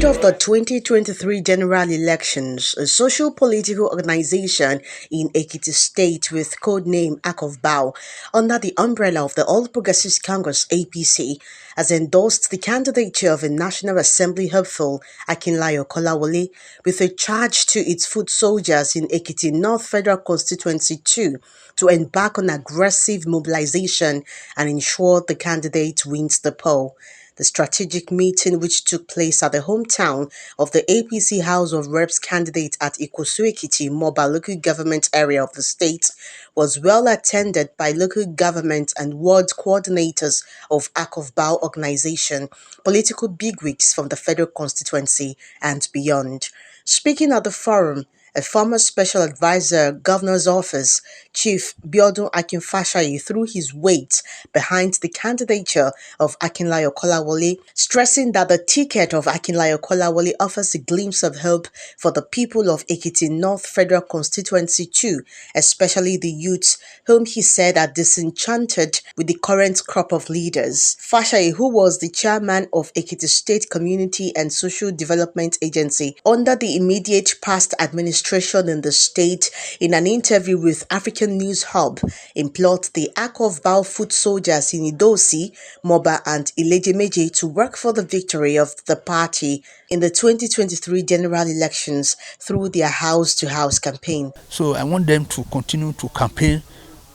of the 2023 general elections, a social-political organization in Ekiti State with codename ArkofBao, under the umbrella of the All Progressives Congress (APC, has endorsed the candidature of a National Assembly hopeful, Akinlayo Kolawole, with a charge to its foot soldiers in Ekiti North Federal Constituency 2 to embark on aggressive mobilization and ensure the candidate wins the poll. The strategic meeting, which took place at the hometown of the APC House of Reps candidate at Ikosu-Ekiti, Moba local government area of the state, was well attended by local government and ward coordinators of ArkofBao organization, political bigwigs from the federal constituency and beyond. Speaking at the forum, a former special advisor, governor's office, Chief Biodun Akinfashayi, threw his weight behind the candidature of Akinlayo Kolawole, stressing that the ticket of Akinlayo Kolawole offers a glimpse of hope for the people of Ekiti North Federal Constituency 2, especially the youths, whom he said are disenchanted with the current crop of leaders. Fashayi, who was the chairman of Ekiti State Community and Social Development Agency under the immediate past administration in the state, in an interview with African News Hub, implored the ArkofBao foot soldiers in Idosi, Moba and Ilejemeje to work for the victory of the party in the 2023 general elections through their house-to-house campaign. So I want them to continue to campaign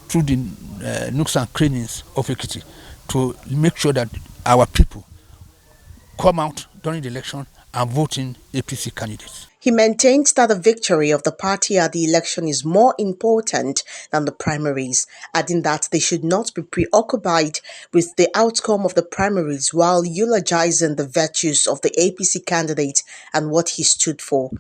through the nooks and crannies of Ekiti to make sure that our people come out during the election and vote in APC candidates. He maintained that the victory of the party at the election is more important than the primaries, adding that they should not be preoccupied with the outcome of the primaries while eulogizing the virtues of the APC candidate and what he stood for.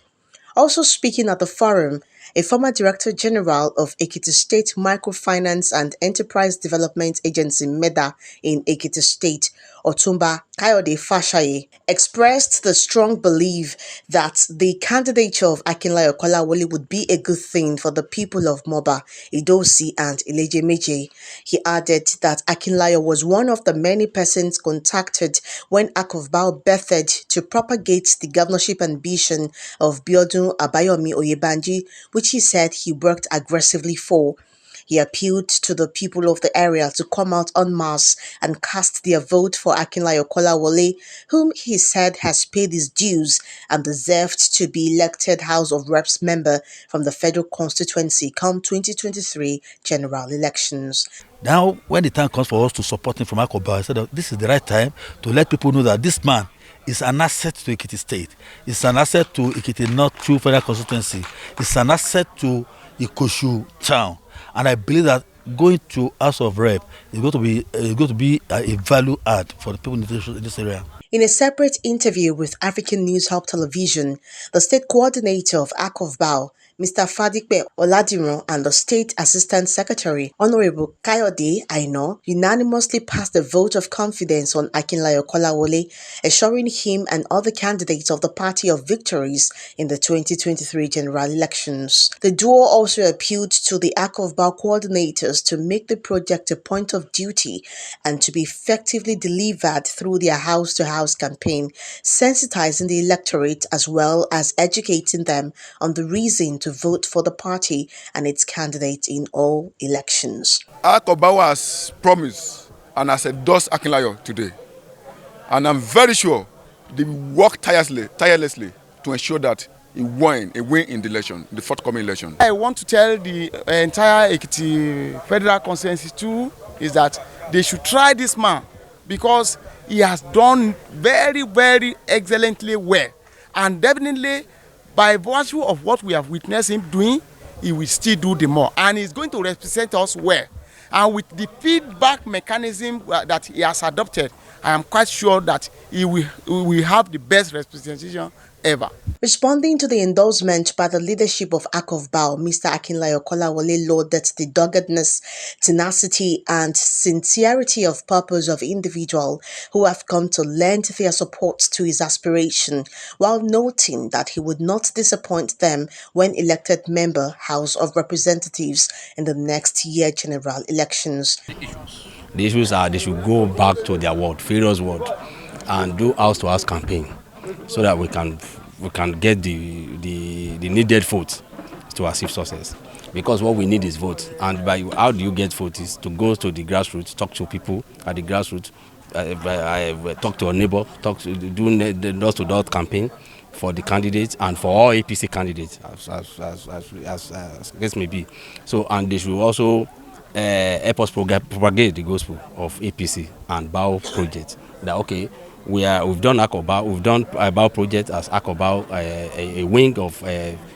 Also speaking at the forum, a former Director General of Ekiti State Microfinance and Enterprise Development Agency MEDA in Ekiti State, Otumba Kayode Fashayi, expressed the strong belief that the candidature of Akinlayo Kolawole would be a good thing for the people of Moba, Idosi and Ilejemeje. He added that Akinlayo was one of the many persons contacted when ArkofBao birthed to propagate the governorship ambition of Biodun Abayomi Oyebanji, which he said he worked aggressively for. He appealed to the people of the area to come out en masse and cast their vote for Akinlayo Kolawole, whom he said has paid his dues and deserved to be elected House of Reps member from the federal constituency come 2023 general elections. Now, when the time comes for us to support him from ArkofBao, I said that this is the right time to let people know that this man is an asset to Ekiti State. It's an asset to Ekiti North True Federal Constituency. It's an asset to Ikosu Town. And I believe that going to House of Rep is going to be a value add for the people in this area. In a separate interview with African News Hub Television, the state coordinator of ArkofBao, Mr. Fadikbe Oladiran, and the State Assistant Secretary, Honorable Kayode Aino, unanimously passed a vote of confidence on Akinlayo Kolawole, assuring him and other candidates of the party of victories in the 2023 general elections. The duo also appealed to the ArkofBao coordinators to make the project a point of duty and to be effectively delivered through their house-to-house campaign, sensitizing the electorate as well as educating them on the reason to vote for the party and its candidate in all elections. ArkofBao has promised and has endorsed Akinlayo today. And I'm very sure they will work tirelessly to ensure that he win in the election, the forthcoming election. I want to tell the entire Ekiti Federal Constituency too is that they should try this man because he has done very, very excellently well. And definitely, by virtue of what we have witnessed him doing, he will still do the more. And he's going to represent us well. And with the feedback mechanism that he has adopted, I am quite sure that he will have the best representation ever. Responding to the endorsement by the leadership of ArkofBao, Mr. Akinlayo Kolawole lauded the doggedness, tenacity, and sincerity of purpose of individuals who have come to lend their support to his aspiration, while noting that he would not disappoint them when elected member House of Representatives in the next year general elections. The issues are they should go back to their ward, various ward, and do house-to-house campaign. so that we can get the needed votes to achieve success. Because what we need is vote, and by how do you get vote is to go to the grassroots, talk to people at the grassroots, talk to a neighbor, do the door-to-door campaign for the candidates and for all APC candidates as case may be. So, and they should also help us propagate the gospel of APC and BAO project. That okay, we've done ArkofBao, we've done BAO project as ArkofBao, a wing of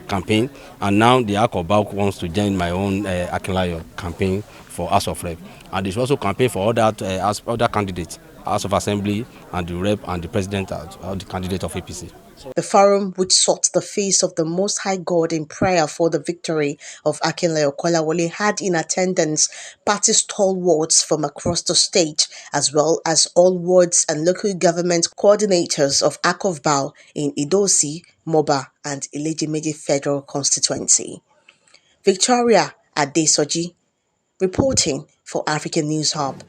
campaign, and now the ArkofBao wants to join my own Akinlayo campaign for House of Rep, and they should also campaign for other candidates, House of Assembly and the Rep and the President, or the candidate of APC. The forum, which sought the face of the Most High God in prayer for the victory of Akinlayo Kolawole, had in attendance party stalwarts from across the state, as well as all wards and local government coordinators of ArkofBao in Idosi, Moba, and Ilejemeji Federal Constituency. Victoria Adesoji, reporting for African News Hub.